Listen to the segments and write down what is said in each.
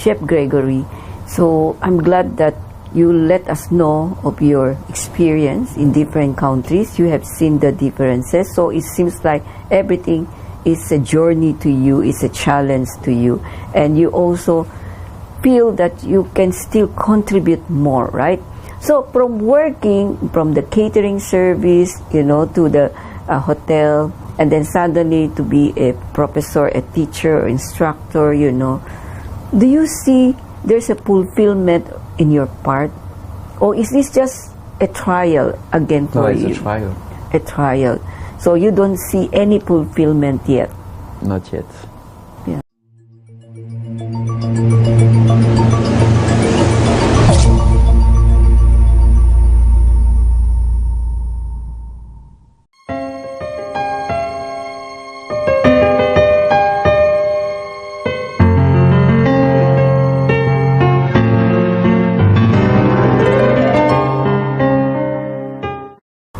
Chef Gregory. So I'm glad that you let us know of your experience in different countries. You have seen the differences. So it seems like everything is a journey to you, it's a challenge to you. And you also feel that you can still contribute more, right? So from working from the catering service, you know, to the hotel, and then suddenly to be a professor, a teacher, or instructor, you know, do you see there's a fulfillment in your part? Or is this just a trial again for you? No, it's a trial. A trial. So you don't see any fulfillment yet? Not yet. Yeah.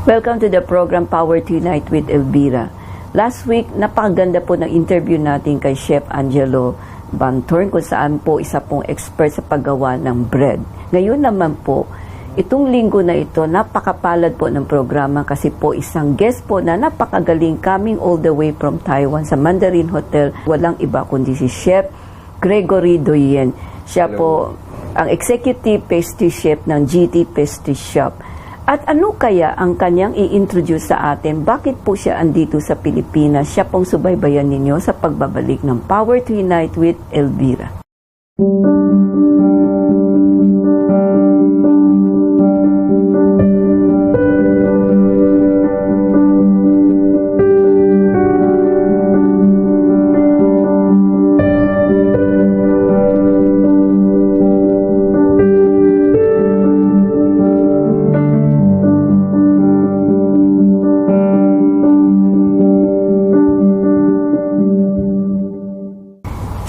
Welcome to the program Power to Unite with Elvira. Last week, napakaganda po ng interview natin kay Chef Angelo Bantorn kung saan po isa pong expert sa paggawa ng bread. Ngayon naman po, itong linggo na ito, napakapalad po ng programa kasi po isang guest po na napakagaling coming all the way from Taiwan sa Mandarin Hotel. Walang iba kundi si Chef Gregory Doyen. Siya po ang executive pastry chef ng GT Pastry Shop. At ano kaya ang kanyang i-introduce sa atin? Bakit po siya andito sa Pilipinas? Siya pong subaybayan ninyo sa pagbabalik ng Power to Unite with Elvira.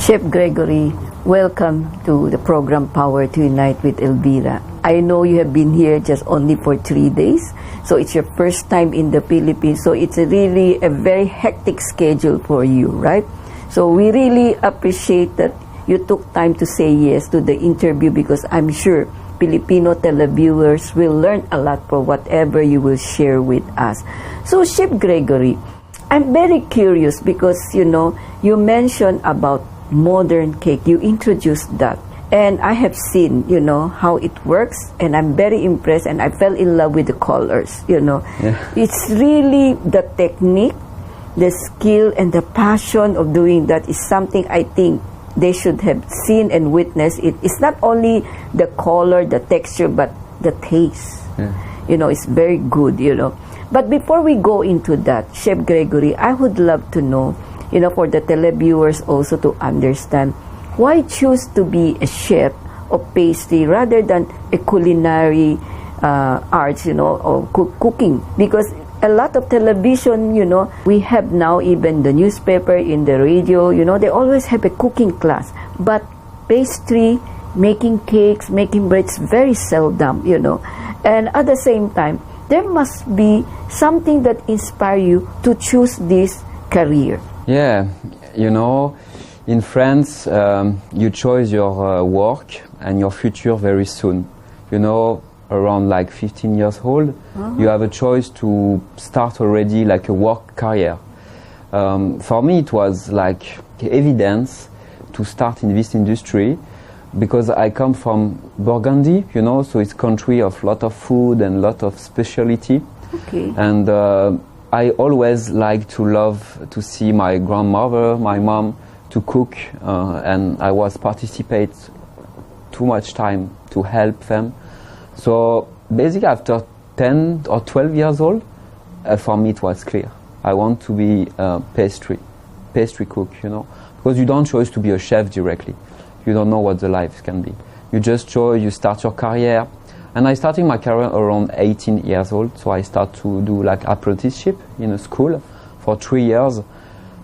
Chef Gregory, welcome to the program Power to Unite with Elvira. I know you have been here just only for 3 days, so it's your first time in the Philippines, so it's really a very hectic schedule for you, right? So we really appreciate that you took time to say yes to the interview because I'm sure Filipino televiewers will learn a lot for whatever you will share with us. So Chef Gregory, I'm very curious because, you know, you mentioned about modern cake. You introduced that, and I have seen, you know, how it works, and I'm very impressed, and I fell in love with the colors, you know. Yeah. It's really the technique, the skill, and the passion of doing that is something I think they should have seen and witnessed. It's not only the color, the texture, but the taste. Yeah. You know, it's very good, you know. But before we go into that, Chef Gregory, I would love to know, you know, for the televiewers also to understand, why choose to be a chef of pastry rather than a culinary arts, you know, or cooking? Because a lot of television, you know, we have now even the newspaper, in the radio, you know, they always have a cooking class. But pastry, making cakes, making breads, very seldom, you know. And at the same time, there must be something that inspires you to choose this career. Yeah, you know, in France, you choose your work and your future very soon. You know, around like 15 years old, you have a choice to start already like a work career. For me, it was like evidence to start in this industry because I come from Burgundy, you know, so it's a country of lot of food and lot of specialty. Okay. And I always like to love to see my grandmother, my mom, to cook, and I was participate too much time to help them. So basically after 10 or 12 years old, for me it was clear. I want to be a pastry cook, you know, because you don't choose to be a chef directly. You don't know what the life can be. You just choose, you start your career. And I started my career around 18 years old, so I start to do like apprenticeship in a school for 3 years.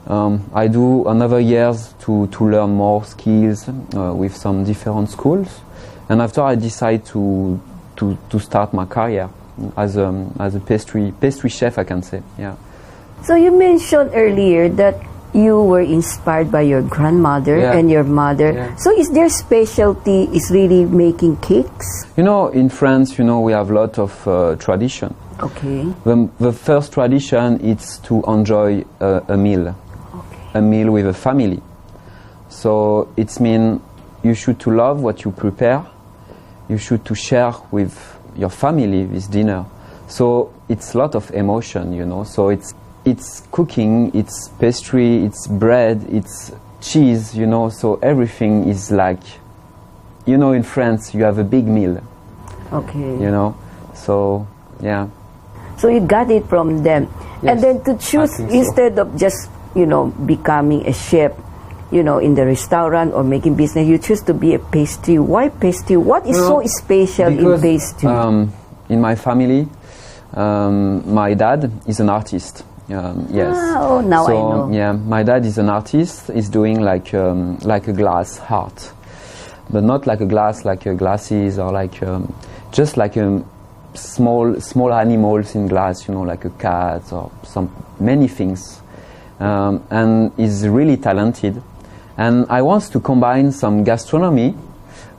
I do another years to learn more skills with some different schools. And after I decide to start my career as a pastry chef, I can say, yeah. So you mentioned earlier that you were inspired by your grandmother and your mother. Yeah. So is their specialty is really making cakes? You know, in France, you know, we have a lot of tradition. Okay. The first tradition is to enjoy a meal, a meal with a family. So it means you should to love what you prepare. You should to share with your family this dinner. So it's a lot of emotion, you know. So it's cooking, it's pastry, it's bread, it's cheese, you know. So everything is like, you know, in France you have a big meal. Okay. You know, so yeah. So you got it from them. Yes, And then to choose, instead of just, you know, becoming a chef, you know, in the restaurant or making business, you choose to be a pastry. Why pastry? What is so special in pastry? In my family, my dad is an artist. Yes. Oh, now so, I know. Yeah, my dad is an artist. He's doing like a glass heart, but not like a glass, like glasses or like just like small animals in glass. You know, like a cat or many things. And he's really talented. And I want to combine some gastronomy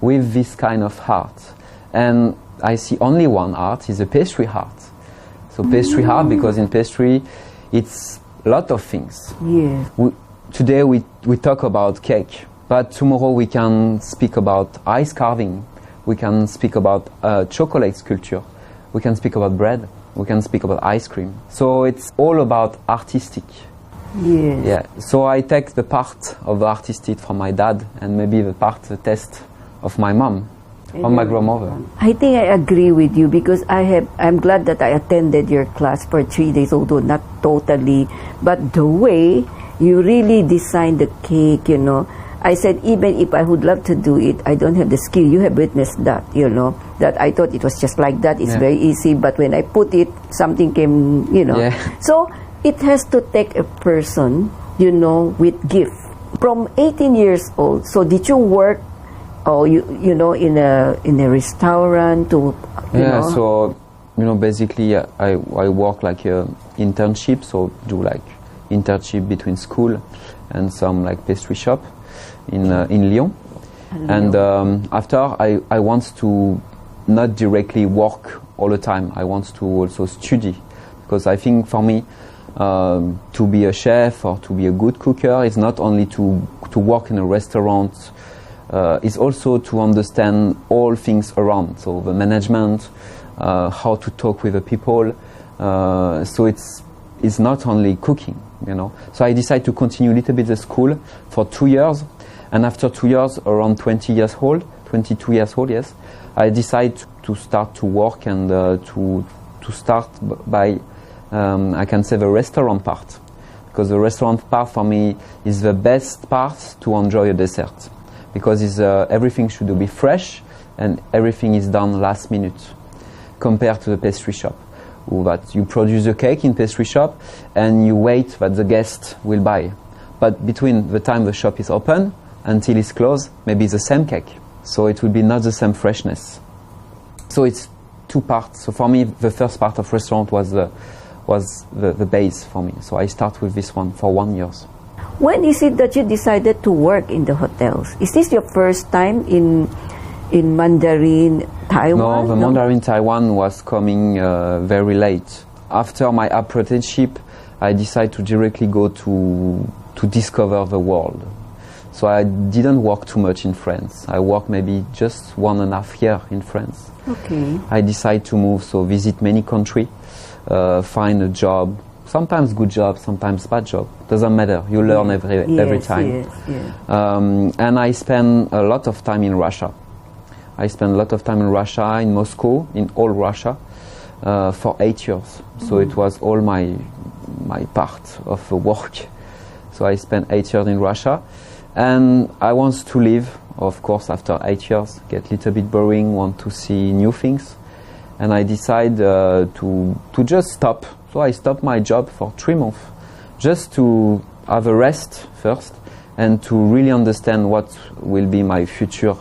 with this kind of art. And I see only one art, is a pastry art. So pastry art, because in pastry, it's a lot of things. Yeah. Today we talk about cake, but tomorrow we can speak about ice carving. We can speak about chocolate sculpture. We can speak about bread. We can speak about ice cream. So it's all about artistic. Yes. Yeah. So I take the part of the artistic from my dad, and maybe the taste of my mom or my grandmother. I think I agree with you, because I'm glad that I attended your class for 3 days, although not totally, but the way you really designed the cake, you know. I said, even if I would love to do it, I don't have the skill. You have witnessed that, you know, that I thought it was just like that. It's very easy, but when I put it, something came, you know. Yeah. So it has to take a person, you know, with gift. From 18 years old, so did you work, or you know, in a restaurant to, you know? So, you know, basically I work like internship, so do like internship between school and some like pastry shop in Lyon. And after I want to not directly work all the time. I want to also study, because I think for me to be a chef or to be a good cooker is not only to work in a restaurant. It's also to understand all things around, so the management, how to talk with the people. So it's not only cooking, you know. So I decided to continue a little bit the school for 2 years, and after 2 years, around 22 years old, yes, I decided to start to work and to start by, I can say, the restaurant part, because the restaurant part for me is the best part to enjoy a dessert. Because everything should be fresh and everything is done last minute, compared to the pastry shop, that you produce a cake in pastry shop and you wait that the guest will buy. But between the time the shop is open until it's closed, maybe it's the same cake, so it will be not the same freshness. So it's two parts. So for me, the first part of restaurant was the base for me. So I start with this one for 1 year. When is it that you decided to work in the hotels? Is this your first time in Mandarin, Taiwan? No, the Mandarin Taiwan was coming very late. After my apprenticeship, I decided to directly go to discover the world. So I didn't work too much in France. I worked maybe just 1.5 years in France. Okay. I decided to move, so visit many countries, find a job. Sometimes good job, sometimes bad job. Doesn't matter. You learn every time. Yes. And I spent a lot of time in Russia. I spent a lot of time in Russia, in Moscow, in all Russia, for 8 years. So it was all my part of the work. So I spent 8 years in Russia, and I want to leave. Of course, after 8 years, get a little bit boring, want to see new things, and I decided to just stop. So I stopped my job for 3 months, just to have a rest first, and to really understand what will be my future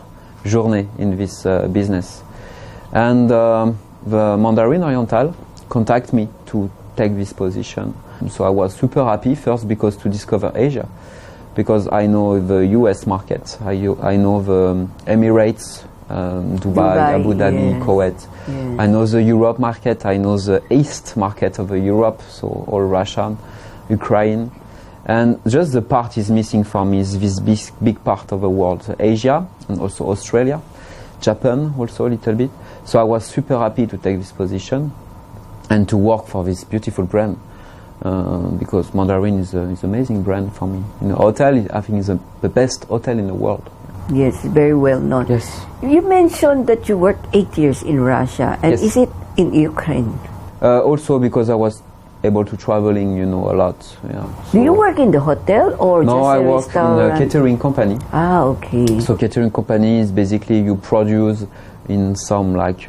journey in this business. And the Mandarin Oriental contacted me to take this position. So I was super happy first because to discover Asia, because I know the US market, I know the Emirates, Dubai, Abu Dhabi, yes. Kuwait. Yes. I know the Europe market, I know the east market of the Europe, so all Russia, Ukraine. And just the part is missing for me is this big part of the world, Asia and also Australia, Japan also a little bit. So I was super happy to take this position and to work for this beautiful brand. Because Mandarin is an amazing brand for me. In a hotel, I think it's the best hotel in the world. Yes, very well known. Yes. You mentioned that you worked 8 years in Russia, and Yes. is it in Ukraine? Also because I was able to traveling, you know, a lot. Yeah. Do you work in the hotel or No, just I a work restaurant? in a catering company. Ah, okay. So catering company is basically you produce in some like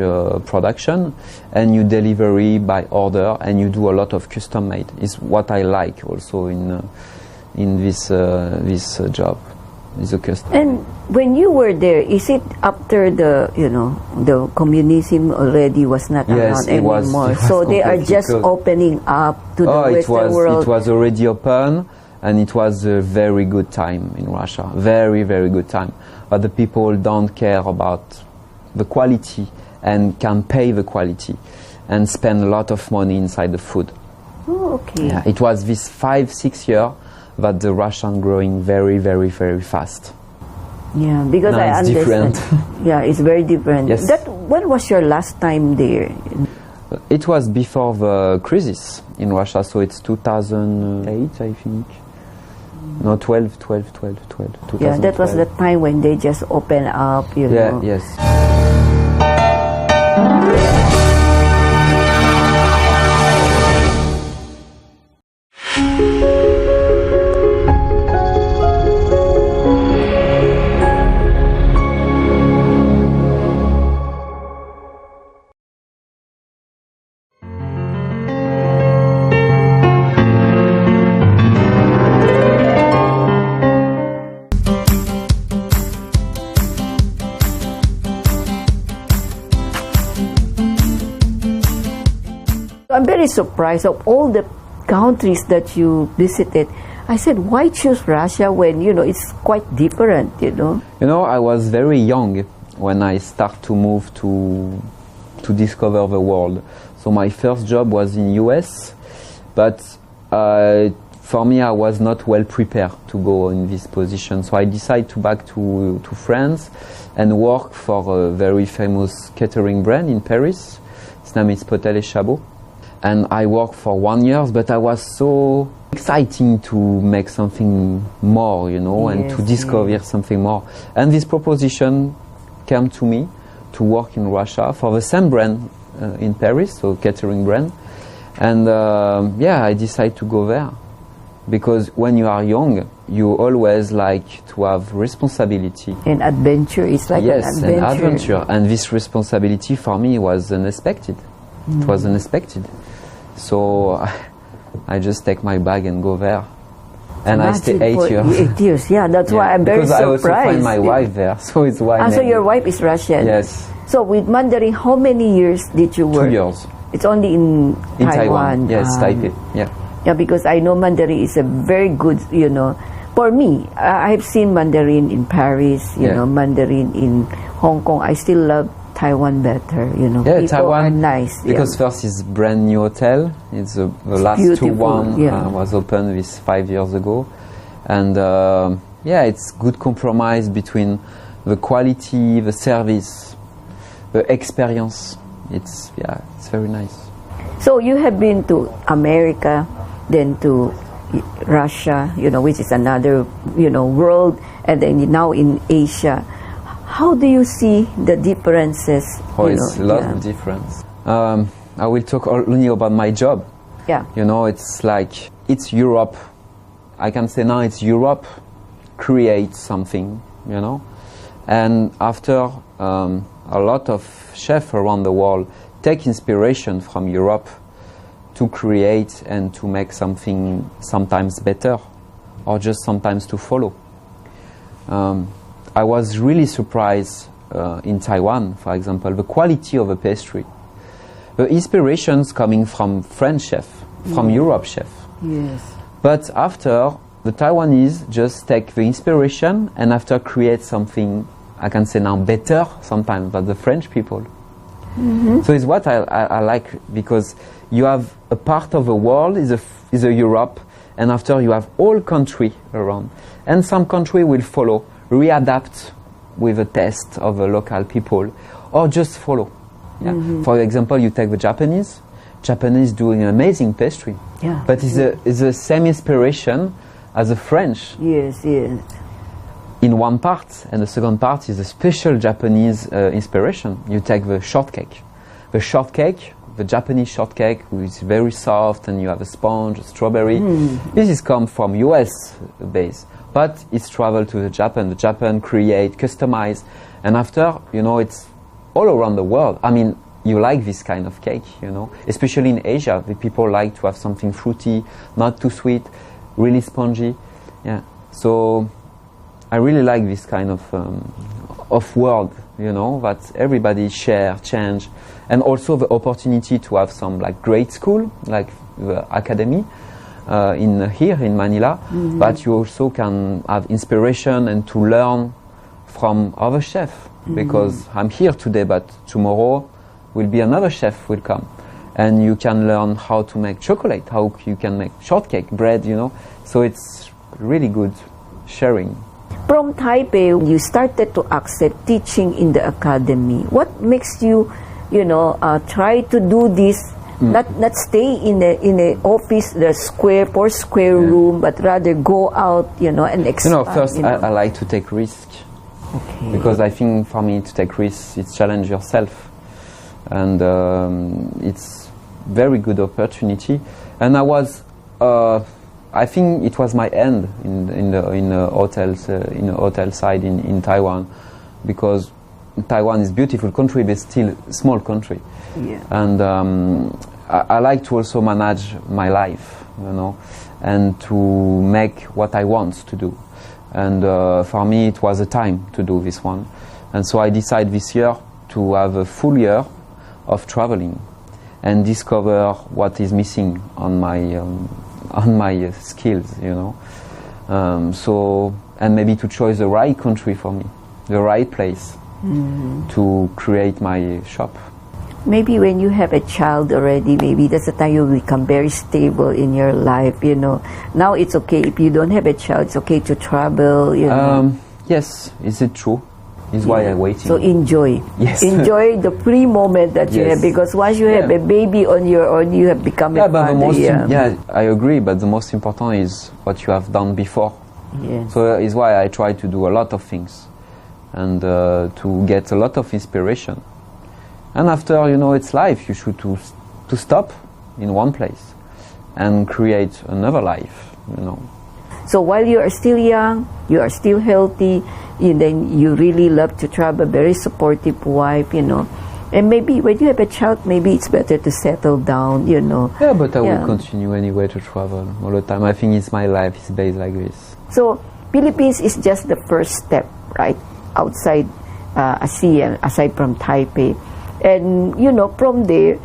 production and you delivery by order and you do a lot of custom made. Is what I like also in this job. Is a custom. And when you were there, is it after the the communism already was not Yes, around it was- anymore? it was So they are completely just closed. opening up to the Western world. It was already open, and it was a very good time in Russia. Very, very good time. But the people don't care about the quality and can pay the quality and spend a lot of money inside the food. Oh, okay. Yeah, it was this 5-6 years that the Russian growing very, very, very fast. Yeah, because Now I it's understand. different. Yeah, it's very different. Yes. When was your last time there? It was before the crisis in Russia, so it's 2008, I think. No, 12. Yeah, that was the 2012. time when they just opened up, Yeah, know. yes. I'm very surprised of all the countries that you visited. I said, why choose Russia when, it's quite different, You know, I was very young when I start to move to discover the world. So my first job was in US, but for me I was not well prepared to go in this position. So I decided to back to France and work for a very famous catering brand in Paris. Its name is 𝗘𝗹𝘃𝗵. And I worked for 1 year, but I was so exciting to make something more, and to discover something more. And this proposition came to me to work in Russia for the same brand in Paris, so catering brand. And I decided to go there. Because when you are young, you always like to have responsibility. And adventure is like yes, an adventure. an adventure. And this responsibility for me was unexpected. It was unexpected. So I just take my bag and go there. And I stay 8 years. 8 years, yeah, that's why I'm very because surprised. I also find my wife there, so it's why. So your wife is Russian? Yes. So with Mandarin, how many years did you work? 2 years. It's only in Taiwan. Yes, Taipei. Yeah. Yeah, because I know Mandarin is a very good, for me, I've seen Mandarin in Paris, Mandarin in Hong Kong. I still love Taiwan better, Yeah, People Taiwan are nice. Because first it's brand new hotel. It's the last beautiful, one yeah. was opened this 5 years ago, and it's good compromise between the quality, the service, the experience. It's very nice. So you have been to America, then to Russia, which is another, world, and then now in Asia. How do you see the differences? It's a lot of difference. I will talk only about my job. Yeah. It's like, it's Europe. I can say now it's Europe create something, And after a lot of chefs around the world take inspiration from Europe to create and to make something sometimes better or just sometimes to follow. I was really surprised in Taiwan, for example, the quality of the pastry. The inspirations coming from French chef, from Europe chef, Yes. But after, the Taiwanese just take the inspiration and after create something, I can say now, better sometimes than the French people. So it's what I like, because you have a part of the world is a Europe, and after you have all country around. And some country will follow, readapt with a taste of the local people, or just follow. Yeah. For example, you take the Japanese doing an amazing pastry. Yeah. But it's the same inspiration as the French. Yes, yes. In one part, and the second part is a special Japanese inspiration. You take the shortcake. The Japanese shortcake, which is very soft, and you have a sponge, a strawberry. This is come from US base, but it's traveled to the Japan create, customize, and after, you know, it's all around the world. I mean, you like this kind of cake, you know, especially in Asia. The people like to have something fruity, not too sweet, really spongy. Yeah. So I really like this kind of world, you know, that everybody share, change, and also the opportunity to have some like great school, like the academy here in Manila, but you also can have inspiration and to learn from other chefs, because I'm here today, but tomorrow will be another chef will come, and you can learn how to make chocolate, how you can make shortcake, bread, you know. So it's really good sharing. From Taipei, you started to accept teaching in the academy. What makes you, you know, try to do this? Not stay in a office, the four square room, but rather go out, you know, and expand. You know, first I like to take risk. Okay. Because I think for me to take risks, it's challenge yourself, and it's very good opportunity. And I was, I think it was my end in the hotels, in the hotel side in Taiwan, because Taiwan is a beautiful country, but still a small country. Yeah. And I like to also manage my life, you know, and to make what I want to do. And for me, it was a time to do this one. And so I decided this year to have a full year of traveling and discover what is missing on my skills, you know. So, and maybe to choose the right country for me, the right place to create my shop. Maybe when you have a child already, maybe that's the time you become very stable in your life, you know. Now it's okay if you don't have a child, it's okay to travel, you know. Yes, is it true? Is why I'm waiting. So enjoy. Yes. Enjoy the free moment that you have, because once you have a baby on your own, you have become a father. Yeah, I agree, but the most important is what you have done before. Yes. So is why I try to do a lot of things and to get a lot of inspiration. And after, you know, it's life. You should to stop in one place and create another life, you know. So while you are still young, you are still healthy, and then you really love to travel, very supportive wife, you know. And maybe when you have a child, maybe it's better to settle down, you know. Yeah, but I will continue anyway to travel all the time. I think it's my life is based like this. So Philippines is just the first step, right, outside ASEAN, aside from Taipei. And, you know, from there,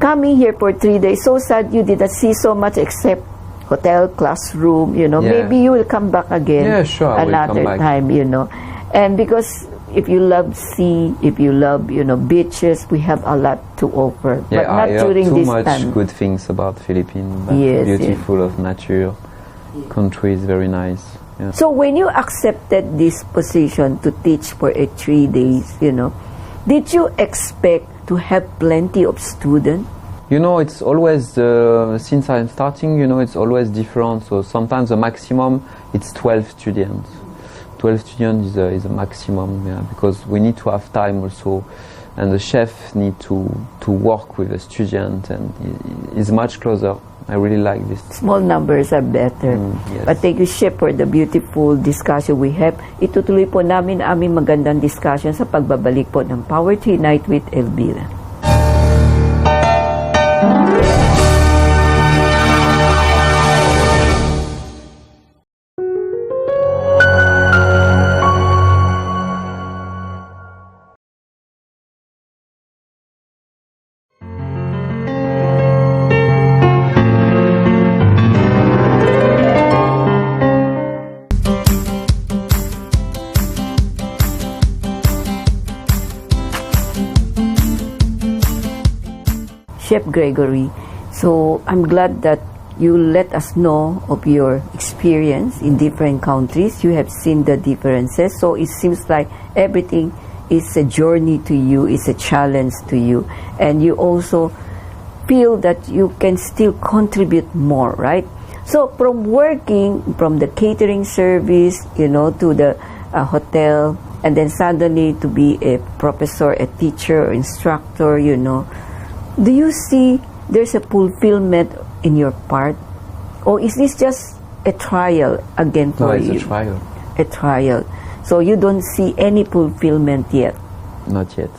coming here for 3 days, so sad you didn't see so much except hotel, classroom, you know. Yeah. Maybe you will come back again another time, you know. And because if you love sea, if you love, you know, beaches, we have a lot to offer. Yeah, but not during this time. I heard too much good things about Philippines. Yes, beautiful of nature. Country is very nice. Yeah. So when you accepted this position to teach for 3 days, you know, did you expect to have plenty of students? You know, it's always, since I'm starting, you know, it's always different. So sometimes the maximum, it's 12 students. 12 students is a maximum, yeah, because we need to have time also. And the chef need to work with the student, and it's much closer. I really like this. Small numbers are better. Yes. But thank you, Chef, for the beautiful discussion we have. Itutuloy po namin aming magandang discussion sa pagbabalik po ng Power to Unite with Elvira. Chef Gregory. So I'm glad that you let us know of your experience in different countries. You have seen the differences. So it seems like everything is a journey to you, it's a challenge to you. And you also feel that you can still contribute more, right? So from working from the catering service, you know, to the hotel, and then suddenly to be a professor, a teacher, or instructor, you know, do you see there's a fulfillment in your part? Or is this just a trial again for you? No, it's a trial. A trial. So you don't see any fulfillment yet? Not yet.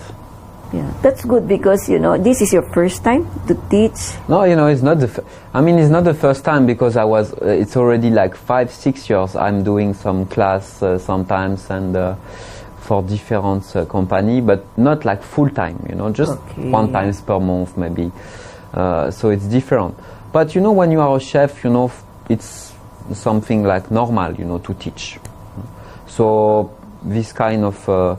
Yeah, that's good because, you know, this is your first time to teach. No, you know, it's not it's not the first time because it's already like 5-6 years I'm doing some class sometimes and for different company, but not like full time, you know, just one times per month maybe. So it's different. But you know, when you are a chef, you know, it's something like normal, you know, to teach. So this kind of,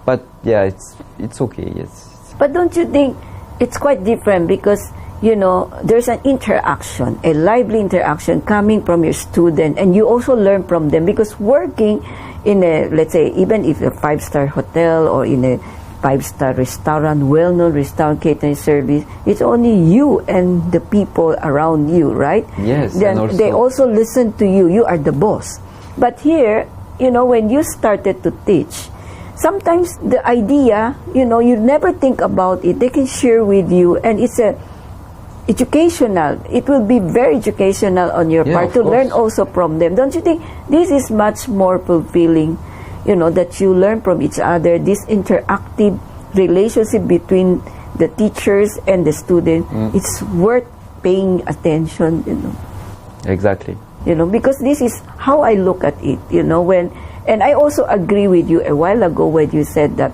but yeah, it's okay, yes. But don't you think it's quite different because, you know, there's an interaction, a lively interaction coming from your student, and you also learn from them because working in a, let's say, even if a 5-star hotel or in a 5-star restaurant, well-known restaurant catering service, it's only you and the people around you, right? Yes. Then and they also listen to you. You are the boss. But here, you know, when you started to teach, sometimes the idea, you know, you never think about it. They can share with you, and it's educational. It will be very educational on your part to learn also from them. Don't you think this is much more fulfilling, you know, that you learn from each other, this interactive relationship between the teachers and the student? It's worth paying attention, you know. Exactly. You know, because this is how I look at it, you know, and I also agree with you a while ago when you said that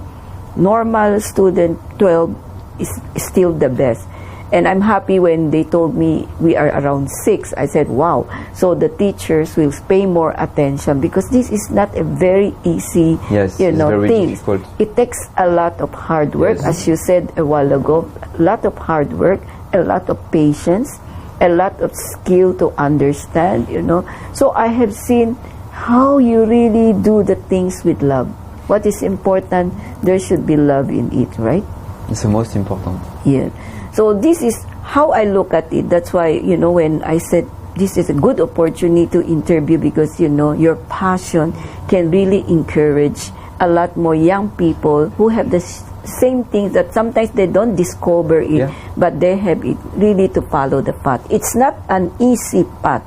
normal student 12 is still the best. And I'm happy when they told me we are around 6. I said, wow. So the teachers will pay more attention because this is not a very easy, you know, thing. Difficult. It takes a lot of hard work, as you said a while ago, a lot of hard work, a lot of patience, a lot of skill to understand, you know. So I have seen how you really do the things with love. What is important, there should be love in it, right? It's the most important. Yeah. So this is how I look at it. That's why, you know, when I said this is a good opportunity to interview because, you know, your passion can really encourage a lot more young people who have the same things that sometimes they don't discover it, but they have it really to follow the path. It's not an easy path.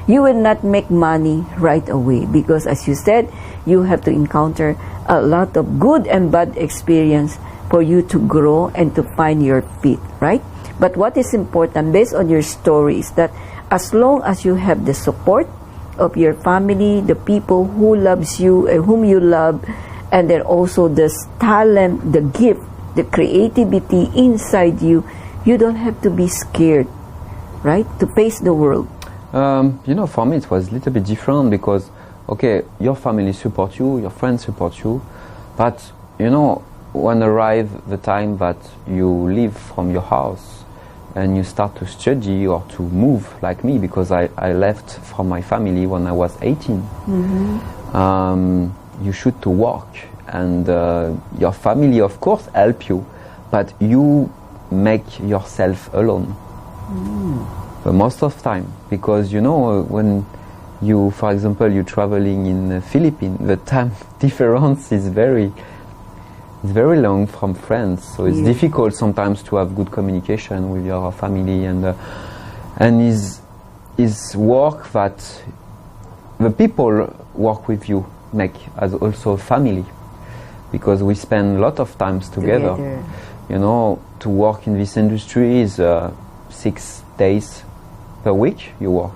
You will not make money right away because, as you said, you have to encounter a lot of good and bad experience for you to grow and to find your feet, right? But what is important based on your story is that as long as you have the support of your family, the people who loves you and whom you love, and then also the talent, the gift, the creativity inside you, you don't have to be scared, right? To face the world. You know, for me it was a little bit different because, okay, your family support you, your friends support you, but, you know, when arrive the time that you leave from your house and you start to study or to move like me, because I left from my family when I was 18. You should to work, and your family of course help you, but you make yourself alone. But most of time, because you know, when you, for example, you're traveling in the Philippines, the time difference is very long from France, so it's difficult sometimes to have good communication with your family, and is work that the people work with you make as also family, because we spend a lot of times together. You know, to work in this industry is 6 days per week you work.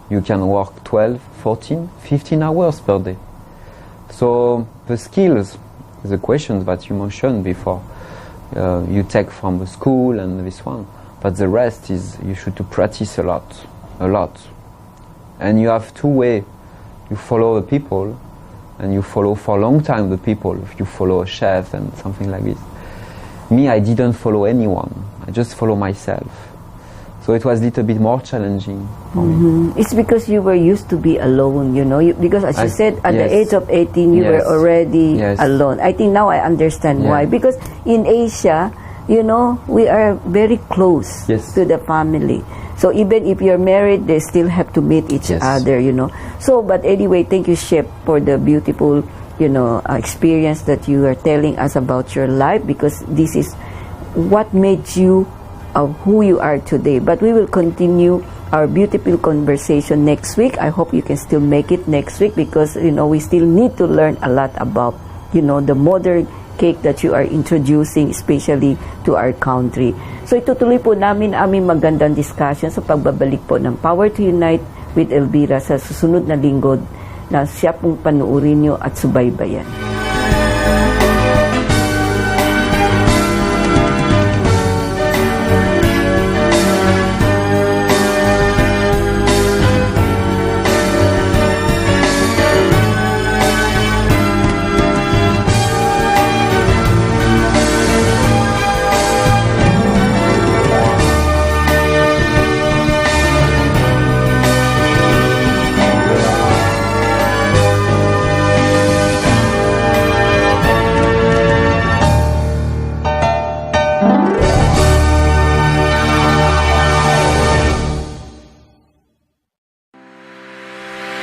You can work 12, 14, 15 hours per day. So the skills, the questions that you mentioned before, you take from the school and this one, but the rest is you should to practice a lot. And you have 2 ways. You follow the people, and you follow for a long time the people. If you follow a chef and something like this, me, I didn't follow anyone. I just follow myself. So it was a little bit more challenging for me. It's because you were used to be alone, you know, because as you said, at the yes. age of 18, you were already Yes. alone. I think now I understand why. Because in Asia, you know, we are very close Yes. to the family. So even if you're married, they still have to meet each Yes. other, you know. So, but anyway, thank you, Shep, for the beautiful, you know, experience that you are telling us about your life, because this is what made you who you are today. But we will continue our beautiful conversation next week. I hope you can still make it next week, because, you know, we still need to learn a lot about, you know, the modern cake that you are introducing, especially to our country. So itutuloy po namin aming magandang discussion sa pagbabalik po ng Power to Unite with Elvira sa susunod na linggo, na siya pong panuurin nyo at subaybayan.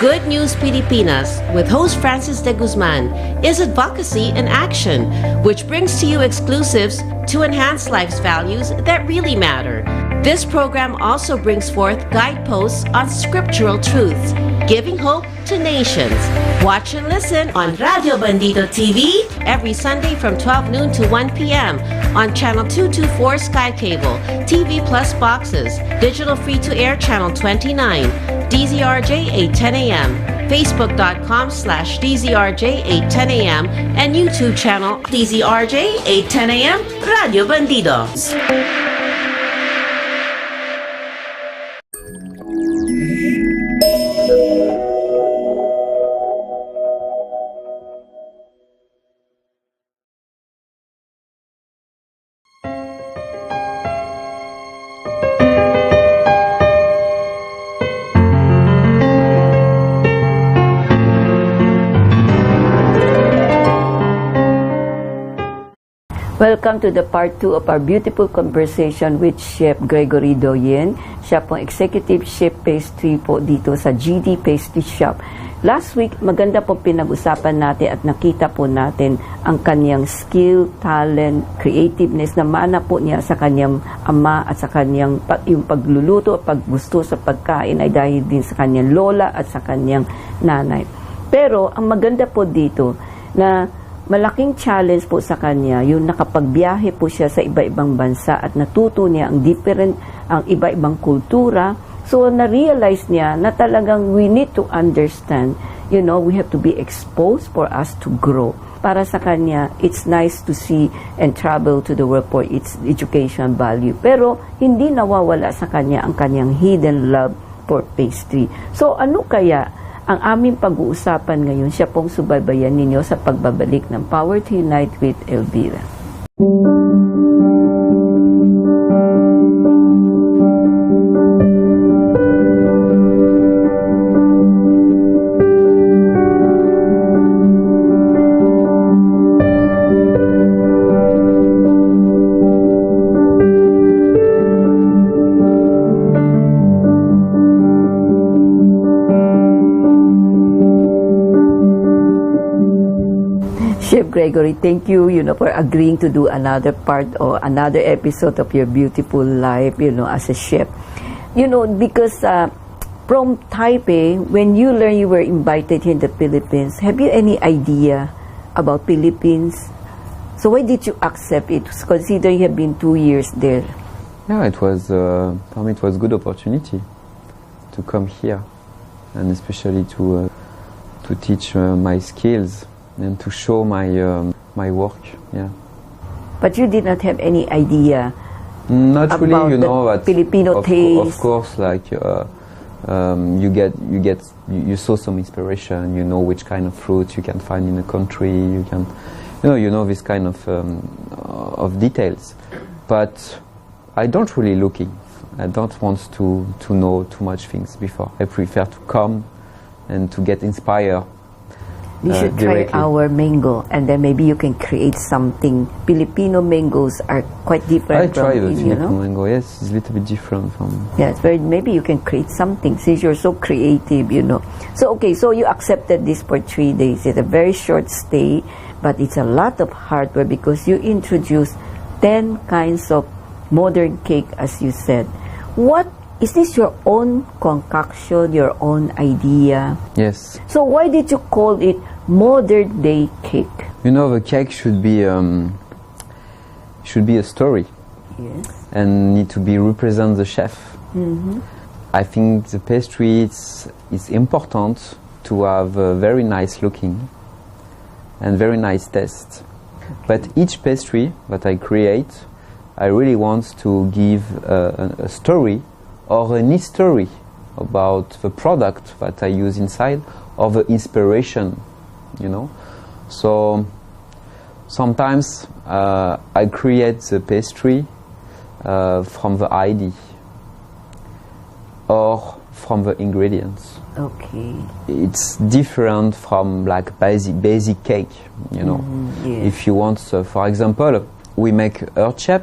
Good News Pilipinas with host Francis de Guzman is advocacy in action, which brings to you exclusives to enhance life's values that really matter. This program also brings forth guideposts on scriptural truths, giving hope to nations. Watch and listen on Radio Bandito TV every Sunday from 12 noon to 1 p.m. on Channel 224 Sky Cable, TV Plus boxes, digital free-to-air Channel 29, DZRJ 810 AM, Facebook.com/DZRJ 810 AM, and YouTube channel DZRJ 810 AM, Radio Bandido. Welcome to the part 2 of our beautiful conversation with Chef Gregory Doyen. Siya pong Executive Chef Pastry po dito sa GD Pastry Shop. Last week, maganda po pinag-usapan natin at nakita po natin ang kanyang skill, talent, creativeness na mana po niya sa kanyang ama at sa kanyang yung pagluluto at paggusto sa pagkain ay dahil din sa kanyang lola at sa kanyang nanay. Pero ang maganda po dito na malaking challenge po sa kanya yung nakapagbiyahe po siya sa iba-ibang bansa at natuto niya ang iba-ibang kultura. So na-realize niya na talagang we need to understand, you know, we have to be exposed for us to grow. Para sa kanya, it's nice to see and travel to the world for its education value. Pero hindi nawawala sa kanya ang kanyang hidden love for pastry. So ano kaya ang aming pag-uusapan ngayon? Siya pong subaybayan ninyo sa pagbabalik ng Power to Unite with Elvira. Chef Gregory, thank you, for agreeing to do another part or another episode of your beautiful life, as a chef. Because from Taipei, when you learned you were invited here in the Philippines, have you any idea about Philippines? So why did you accept it, considering you have been 2 years there? Yeah, it was, for me it was a good opportunity to come here, and especially to teach my skills and to show my work. Yeah. But you did not have any idea. Not really, about the Filipino taste. Of course, like you saw some inspiration. You know which kind of fruit you can find in a country. You can, this kind of of details. But I don't really looking. I don't want to know too much things before. I prefer to come and to get inspired. You should try our mango, and then maybe you can create something. Filipino mangoes are quite different. I try the Filipino mango. Yes, it's a little bit different from. Yes, but maybe you can create something since you're so creative, you know. So okay, so you accepted this for 3 days. It's a very short stay, but it's a lot of hard work because you introduced 10 kinds of modern cake, as you said. What is this? Your own concoction, your own idea? Yes. So why did you call it modern day cake? You know, the cake should be a story. Yes. And need to be represent the chef. Mm-hmm. I think the pastry is important to have very nice looking and very nice taste. Okay. But each pastry that I create, I really want to give a story or an history about the product that I use inside, or the inspiration, you know. So sometimes I create the pastry from the idea or from the ingredients. Okay. It's different from like basic cake, you know. Yes. If you want, for example, we make 𝗘𝗶𝘃𝗵,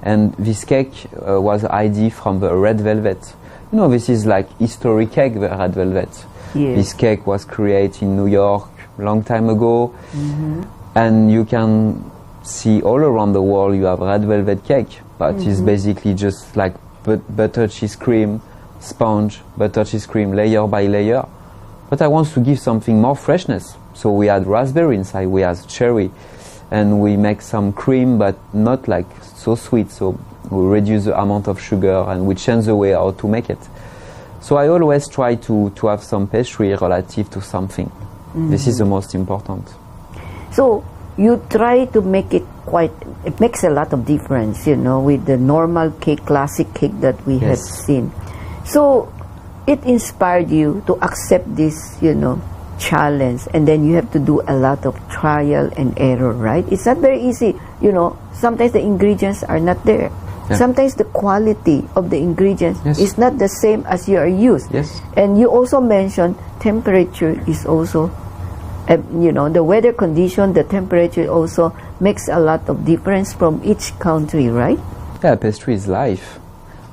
and this cake was idea from the red velvet. You know, this is like historic cake, the red velvet. Yes. This cake was created in New York long time ago, and you can see all around the world you have red velvet cake, but it's basically just like butter cheese cream, sponge, butter cheese cream, layer by layer. But I want to give something more freshness. So we add raspberry inside, we add cherry, and we make some cream, but not like so sweet. So we reduce the amount of sugar and we change the way how to make it. So I always try to have some pastry relative to something. This is the most important. So you try to make it it makes a lot of difference, you know, with the normal cake, classic cake that we have seen. So it inspired you to accept this, you know, challenge, and then you have to do a lot of trial and error, right? It's not very easy, you know. Sometimes the ingredients are not there. Yeah. Sometimes the quality of the ingredients is not the same as you are used. Yes. And you also mentioned temperature is also, you know, the weather condition, the temperature also makes a lot of difference from each country, right? Yeah, pastry is life.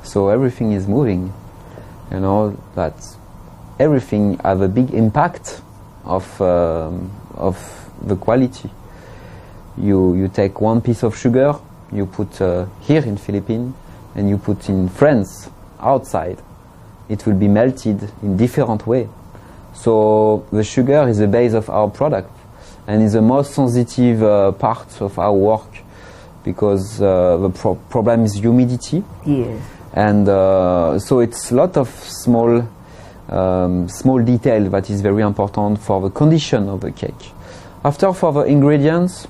So everything is moving. You know, that everything have a big impact of the quality. You take one piece of sugar, you put here in Philippines, and you put in France, outside. It will be melted in different way. So the sugar is the base of our product, and is the most sensitive part of our work, because the problem is humidity. Yes. And so it's a lot of small detail that is very important for the condition of the cake. After, for the ingredients,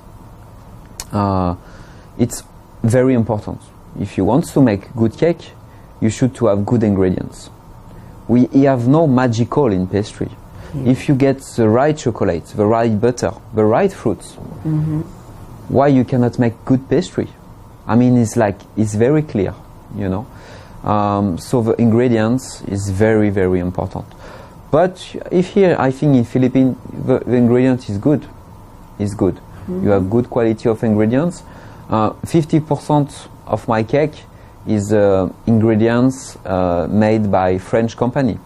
it's very important. If you want to make good cake, you should to have good ingredients. We have no magical in pastry. If you get the right chocolate, the right butter, the right fruits, why you cannot make good pastry? I mean, it's very clear, you know. So the ingredients is very, very important. But if here, I think in Philippines, the ingredient is good. Is good. You have good quality of ingredients. 50% of my cake is ingredients made by French company,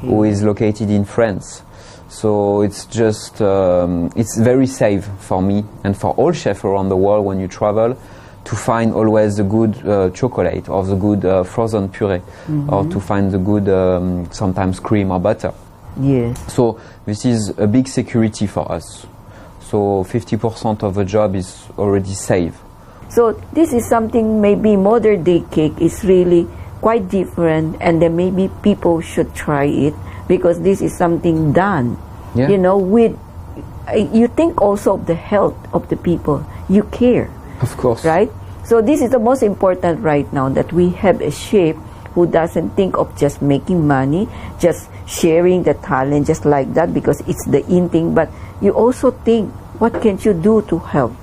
who is located in France. So it's just it's very safe for me and for all chefs around the world when you travel, to find always the good chocolate or the good frozen puree, or to find the good sometimes cream or butter. Yes. So this is a big security for us. So 50% of the job is already safe. So this is something, maybe modern day cake is really quite different, and then maybe people should try it, because this is something done, you know, with, you think also of the health of the people. You care. Of course. Right? So this is the most important right now, that we have a chef who doesn't think of just making money, just sharing the talent just like that because it's the in thing, but you also think, what can you do to help?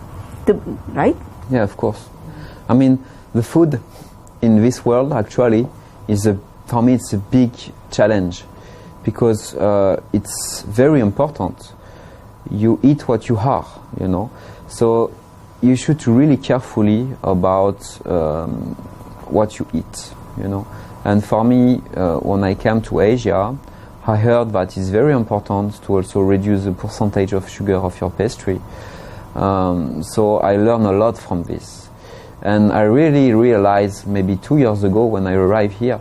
Right? Yeah, of course. I mean, the food in this world actually is for me it's a big challenge, because it's very important. You eat what you are, you know. So you should really carefully about what you eat, you know. And for me, when I came to Asia, I heard that it's very important to also reduce the percentage of sugar of your pastry. So I learned a lot from this. And I really realized maybe 2 years ago when I arrived here,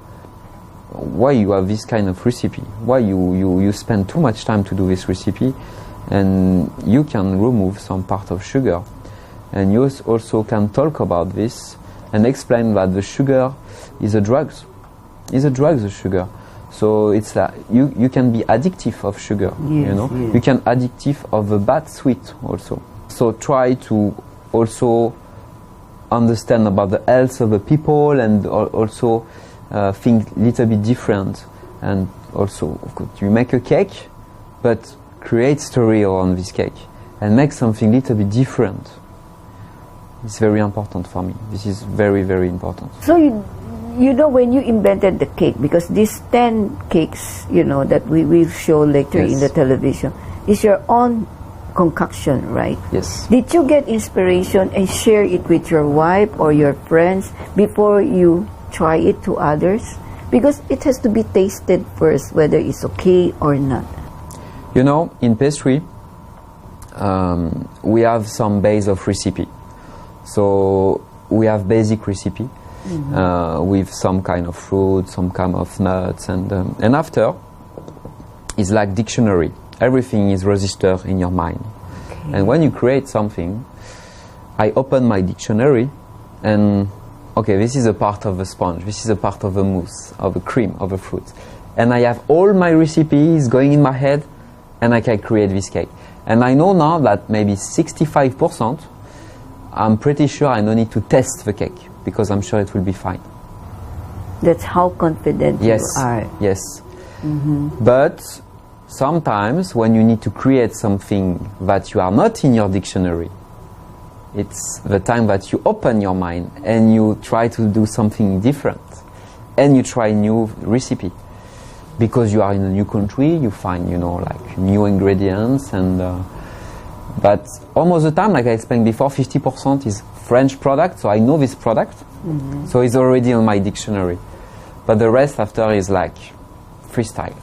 why you have this kind of recipe, why you spend too much time to do this recipe, and you can remove some part of sugar. And you also can talk about this and explain that the sugar is a drug. It's a drug, the sugar. So it's like you can be addictive of sugar, yes, you know. Yes. You can addictive of a bad sweet also. So try to also understand about the health of the people, and also think a little bit different. And also, of course, you make a cake, but create story around this cake and make something a little bit different. It's very important for me. This is very, very important. So you know, when you invented the cake, because these 10 cakes, you know, that we will show later Yes. in the television, is your own concoction, right? Yes. Did you get inspiration and share it with your wife or your friends before you try it to others? Because it has to be tasted first, whether it's okay or not. You know, in pastry, we have some base of recipe. So we have basic recipe with some kind of fruit, some kind of nuts, and after it's like dictionary. Everything is registered in your mind. Okay. And when you create something, I open my dictionary and okay, this is a part of a sponge, this is a part of a mousse, of a cream, of a fruit. And I have all my recipes going in my head, and I can create this cake. And I know now that maybe 65%, I'm pretty sure I don't need to test the cake, because I'm sure it will be fine. That's how confident Yes, you are. yes. But sometimes when you need to create something that you are not in your dictionary, it's the time that you open your mind and you try to do something different, and you try new recipe. Because you are in a new country, you find, you know, like new ingredients, and but almost the time, like I explained before, 50% is French product, so I know this product, so it's already on my dictionary. But the rest after is like freestyle.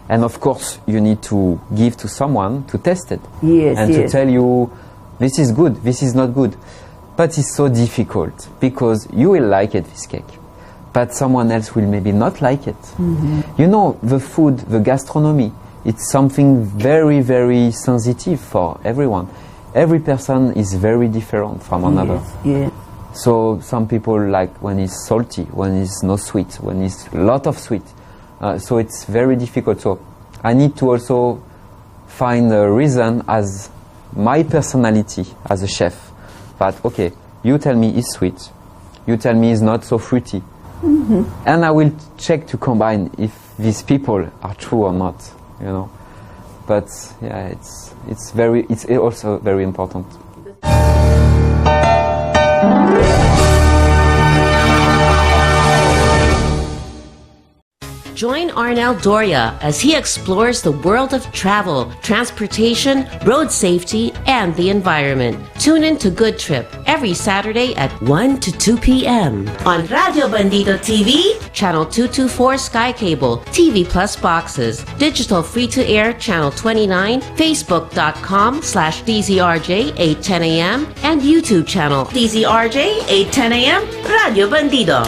And of course, you need to give to someone to test it, Yes, and yes. to tell you, this is good, this is not good. But it's so difficult, because you will like it, this cake, but someone else will maybe not like it. You know, the food, the gastronomy, it's something very, very sensitive for everyone. Every person is very different from another. Yes, yeah. So some people like when it's salty, when it's no sweet, when it's a lot of sweet. So it's very difficult. So I need to also find a reason as my personality as a chef, that okay, you tell me it's sweet, you tell me it's not so fruity, and I will check to combine if these people are true or not, you know. But yeah, it's also very important. Join Arnel Doria as he explores the world of travel, transportation, road safety, and the environment. Tune in to Good Trip every Saturday at 1 to 2 p.m. on Radio Bandito TV, Channel 224 Sky Cable, TV Plus boxes, digital free-to-air Channel 29, Facebook.com/DZRJ 810 a.m. and YouTube channel DZRJ 810 a.m. Radio Bandito.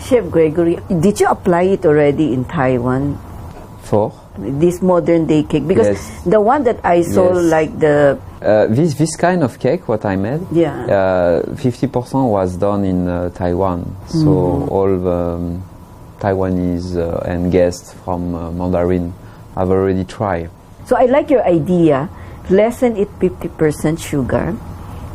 Chef Gregory, did you apply it already in Taiwan? For? this modern day cake? Because Yes. the one that I saw, Yes. like the This kind of cake, what I made, 50% was done in Taiwan. So all the Taiwanese and guests from Mandarin have already tried. So I like your idea. Lessen it 50% sugar,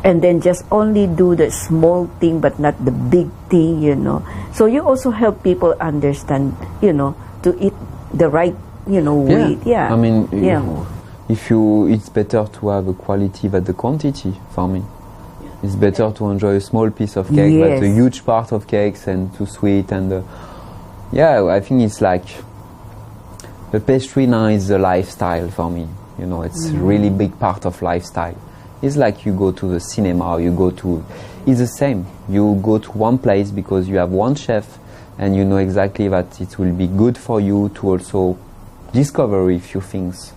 and then just only do the small thing, but not the big thing, you know. So you also help people understand, you know, to eat the right, you know, weight. Yeah. I mean, yeah. it's better to have a quality than the quantity for me. It's better to enjoy a small piece of cake Yes. but a huge part of cakes and too sweet and yeah, I think it's like the pastry now is a lifestyle for me. You know, it's a really big part of lifestyle. It's like you go to the cinema, it's the same. You go to one place because you have one chef and you know exactly that it will be good for you to also discover a few things.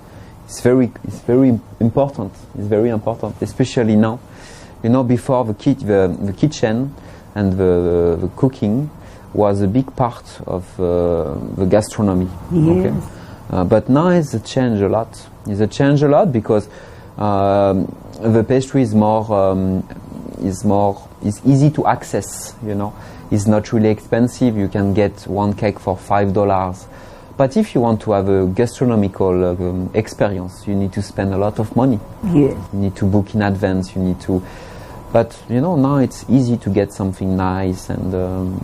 It's very important. It's very important, especially now. You know, before the kitchen and the cooking was a big part of the gastronomy. Yes. Okay? But now it's changed a lot. It's changed a lot because the pastry is easy to access. You know, it's not really expensive. You can get one cake for $5. But if you want to have a gastronomical experience, you need to spend a lot of money. Yes. You need to book in advance. You need to. But you know, now it's easy to get something nice, and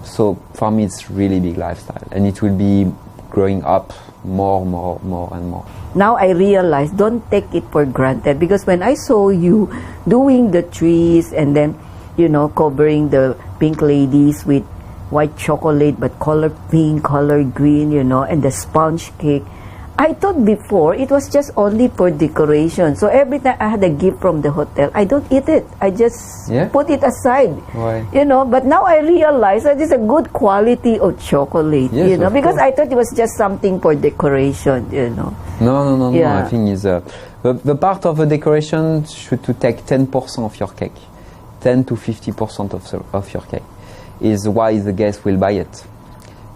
so for me it's really big lifestyle, and it will be growing up more and more. Now I realize, don't take it for granted, because when I saw you doing the trees and then, you know, covering the pink ladies with white chocolate but color pink, color green, you know, and the sponge cake, I thought before it was just only for decoration. So every time I had a gift from the hotel, I don't eat it. I just put it aside. Why? You know, but now I realize that it's a good quality of chocolate, Yes, you know, of because course. I thought it was just something for decoration, you know. No. Yeah. I think is the part of the decoration should to take 10% of your cake, 10 to 50% of your cake, is why the guest will buy it,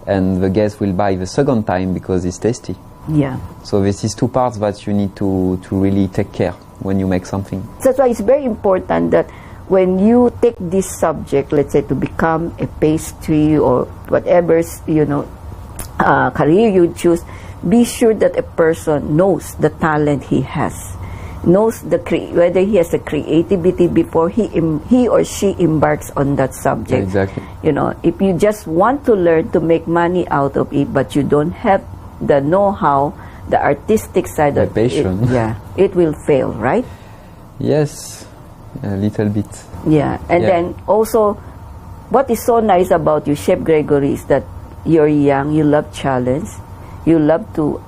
and the guest will buy the second time because it's tasty. Yeah. So this is two parts that you need to really take care when you make something. That's why it's very important that when you take this subject, let's say to become a pastry or whatever, you know, career you choose, be sure that a person knows the talent he has, knows whether he has the creativity before he or she embarks on that subject. Exactly. You know, if you just want to learn to make money out of it, but you don't have the know-how, the artistic side The of passion. it, it will fail, right? Yes, a little bit. Yeah, and then also, what is so nice about you, Chef Gregory, is that you're young, you love challenge, you love to,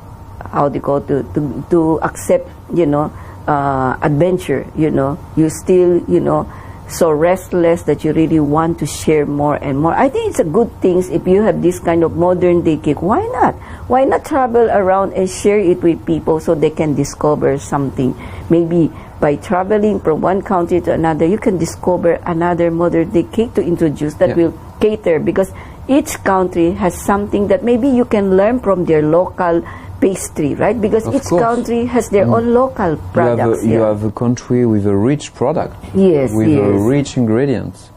to accept, you know, adventure, you know, you still, you know, so restless that you really want to share more and more. I think it's a good thing if you have this kind of modern day cake. Why not? Why not travel around and share it with people so they can discover something? Maybe by traveling from one country to another, you can discover another modern day cake to introduce that will cater, because each country has something that maybe you can learn from their local pastry, right? Because Of each course. country has their own local products. You have a country with a rich product, Yes, with yes. rich ingredients.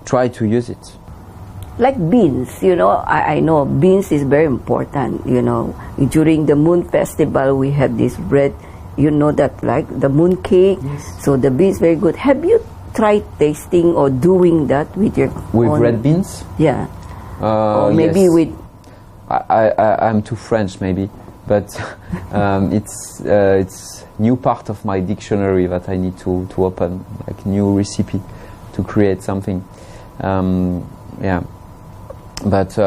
Try to use it. Like beans, you know, I know beans is very important, you know. During the Moon Festival, we have this bread, you know, that like the moon cake. Yes. So the beans very good. Have you tried tasting or doing that with your With own? red beans? Yeah. Or maybe yes. with... I'm too French maybe, but it's new part of my dictionary that I need to open, like new recipe to create something. Yeah, but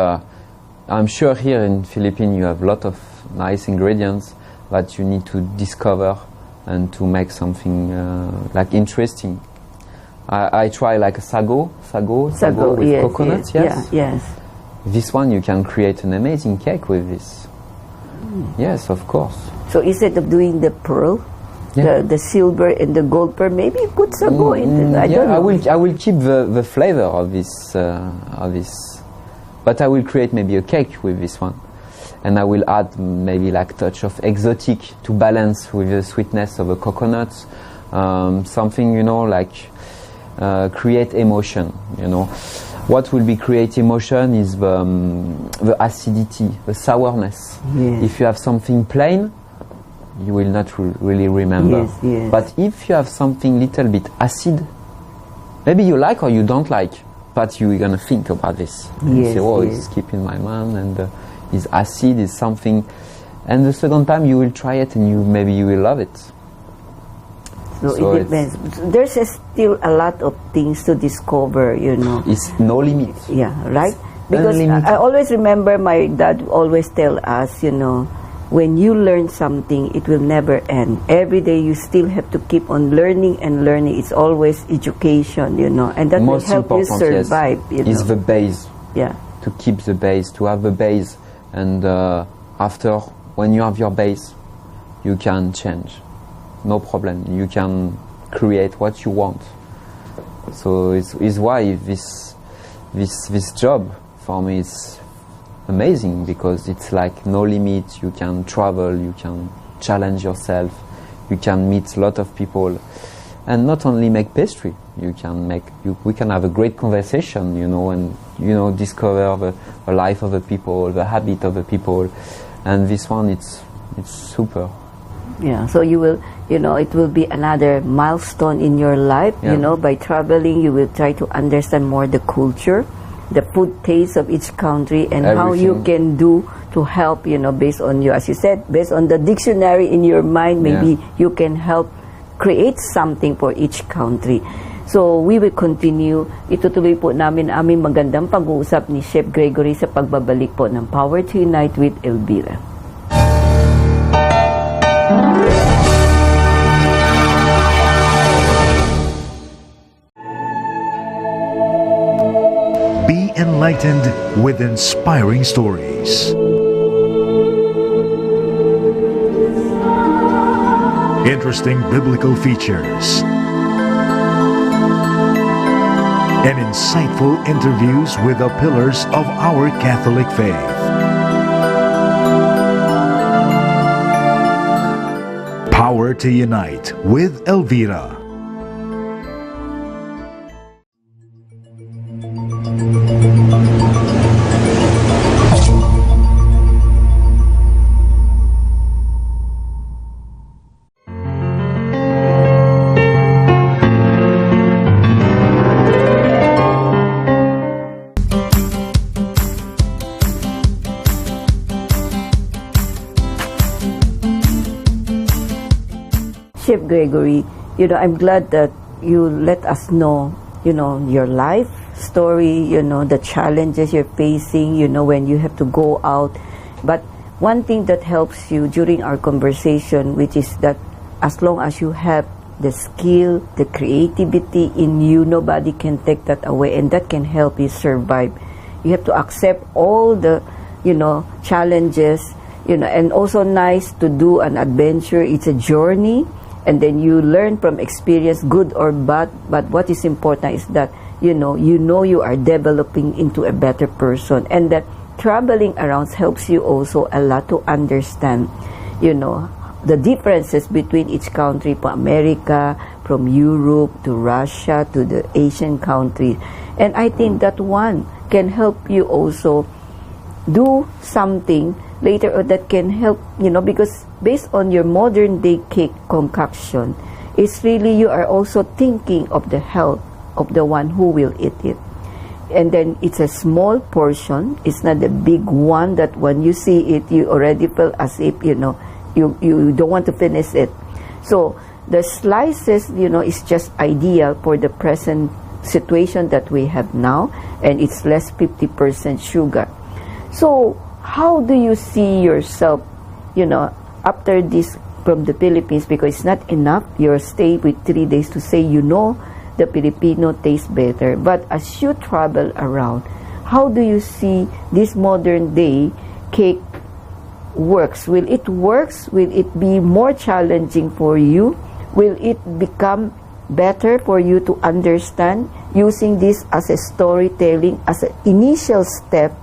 I'm sure here in Philippines you have a lot of nice ingredients that you need to discover and to make something like interesting. I try like a sago with yes, coconut. yes. Yes. This one you can create an amazing cake with this. Yes, of course. So instead of doing the pearl, the silver and the gold pearl, maybe you put sago into that. I don't know. I will keep the flavor of this, but I will create maybe a cake with this one. and I will add maybe like touch of exotic to balance with the sweetness of a coconut. Something, you know, like create emotion, you know. What will be create emotion is the acidity, the sourness. Yes. If you have something plain, you will not really remember. Yes, yes. But if you have something little bit acid, maybe you like or you don't like, but you're gonna think about this. And Yes, say, oh, yes. it's keeping my mind, and is acid is something. And the second time you will try it, and maybe you will love it. So it depends. There's still a lot of things to discover, you know. It's no limit. Yeah, right? Because Unlimited. I always remember my dad always tell us, you know, when you learn something, it will never end. Every day you still have to keep on learning and learning. It's always education, you know, and that Most will help you important, survive. yes, You is know. the base. Yeah. To keep the base, to have the base, and after, when you have your base, you can change. No problem. You can create what you want. So it's why this job for me is amazing, because it's like no limit. You can travel, you can challenge yourself, you can meet a lot of people, and not only make pastry. You can make we can have a great conversation, you know, and you know, discover the life of the people, the habit of the people, and this one it's super. Yeah, so you will, you know, it will be another milestone in your life, Yeah. you know, by traveling you will try to understand more the culture, the food taste of each country, and how you Everything. can do to help, you know, based on you, as you said, based on the dictionary in your mind, maybe you can help create something for each country. So we will continue. Itutuloy po namin aming magandang pag-uusap ni Chef Gregory sa pagbabalik po ng Power to Unite with Elvira. Be enlightened with inspiring stories. Interesting biblical features. And insightful interviews with the pillars of our Catholic faith. Power to Unite with Elvira. Chef Gregory, you know, I'm glad that you let us know, you know, your life story, you know, the challenges you're facing, you know, when you have to go out. But one thing that helps you during our conversation, which is that as long as you have the skill, the creativity in you, nobody can take that away, and that can help you survive. You have to accept all the, you know, challenges, you know, and also nice to do an adventure. It's a journey. And then you learn from experience, good or bad. But what is important is that, you know you are developing into a better person. And that traveling around helps you also a lot to understand, you know, the differences between each country, from America, from Europe, to Russia, to the Asian countries. And I think that one can help you also do something later that can help, you know, because based on your modern day cake concoction, it's really you are also thinking of the health of the one who will eat it. And then it's a small portion. It's not the big one that when you see it, you already feel as if, you know, you don't want to finish it. So the slices, you know, is just ideal for the present situation that we have now, and it's less 50% sugar. So how do you see yourself, you know, after this from the Philippines? Because it's not enough your stay with 3 days to say, you know, the Filipino tastes better. But as you travel around, how do you see this modern day cake works? Will it works? Will it be more challenging for you? Will it become better for you to understand using this as a storytelling, as an initial step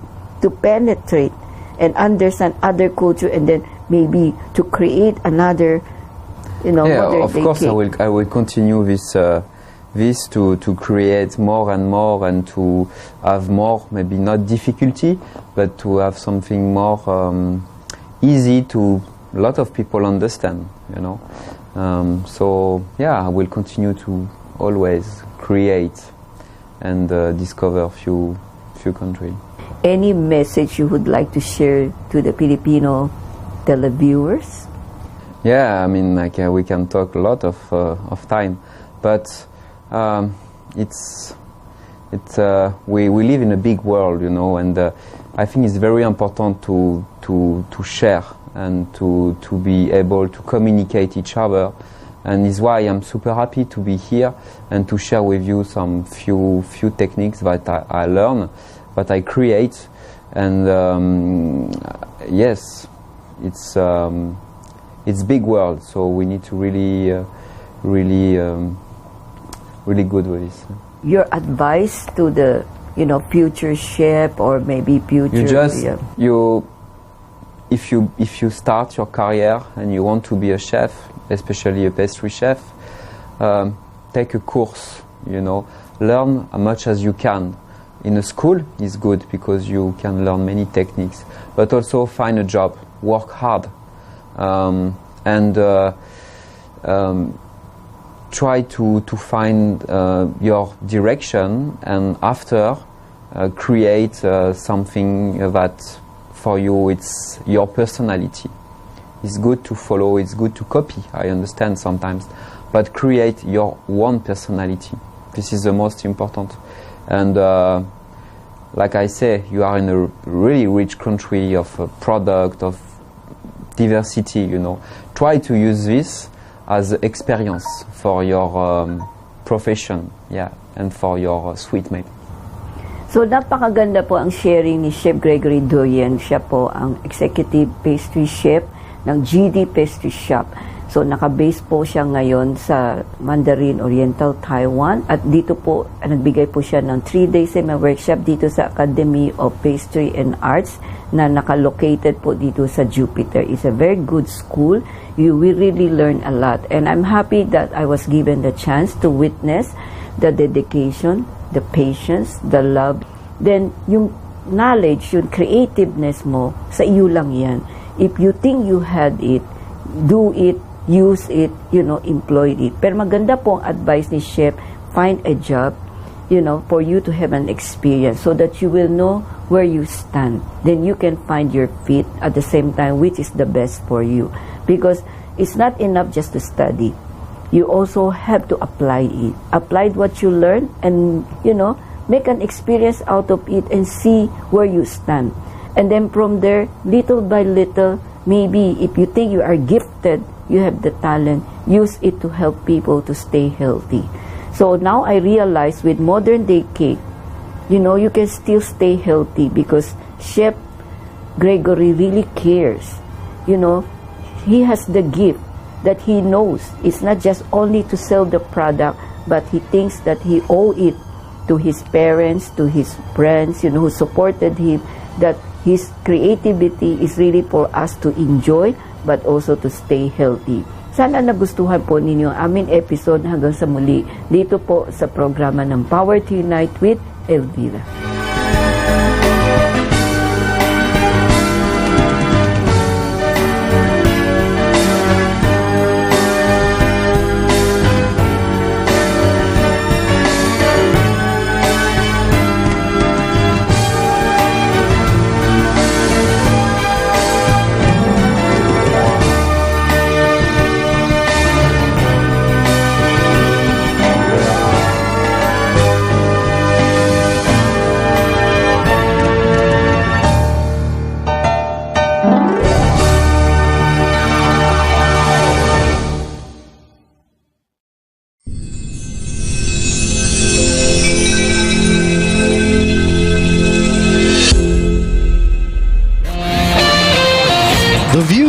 to penetrate and understand other culture, and then maybe to create another, modern of day course cake. I will continue this to create more and more, and to have more, maybe not difficulty, but to have something more easy to a lot of people understand, so I will continue to always create and discover few countries. Any message you would like to share to the Filipino televiewers? Yeah, I mean, we can talk a lot of time, but we live in a big world, and I think it's very important to share and to be able to communicate each other, and it's why I'm super happy to be here and to share with you some few techniques that I learn, that I create, and yes, it's big world, so we need to really good with this. Your advice to the future chef, or maybe future if you start your career and you want to be a chef, especially a pastry chef, take a course, learn as much as you can. In a school is good because you can learn many techniques, but also find a job, work hard, and try to find your direction, and after create something that for you it's your personality. It's good to follow, it's good to copy, I understand sometimes, but create your own personality. This is the most important. And like I say, you are in a really rich country of product, of diversity, Try to use this as experience for your profession, and for your sweet maybe. So napakaganda po ang sharing ni Chef Gregory Doyen. Siya po ang Executive Pastry Chef ng GD Pastry Shop. So naka-base po siya ngayon sa Mandarin Oriental, Taiwan. At dito po, nagbigay po siya ng 3 days na workshop dito sa Academy of Pastry and Arts na naka-located po dito sa Jupiter. It's a very good school. You will really learn a lot. And I'm happy that I was given the chance to witness the dedication, the patience, the love. Then yung knowledge, yung creativeness mo, sa iyo lang yan. If you think you had it, do it, use it, employ it. Pero maganda po ang advice ni Chef, find a job, for you to have an experience so that you will know where you stand. Then you can find your feet at the same time, which is the best for you. Because it's not enough just to study. You also have to apply it. Apply what you learn and, make an experience out of it and see where you stand. And then from there, little by little, maybe if you think you are gifted, you have the talent, use it to help people to stay healthy. So now I realize with modern day cake, you can still stay healthy because Chef Gregory really cares. He has the gift that he knows. It's not just only to sell the product, but he thinks that he owes it to his parents, to his friends, who supported him, that his creativity is really for us to enjoy, but also to stay healthy. Sana nagustuhan po ninyo ang aming episode. Hanggang sa muli dito po sa programa ng Power to Unite with Elvira.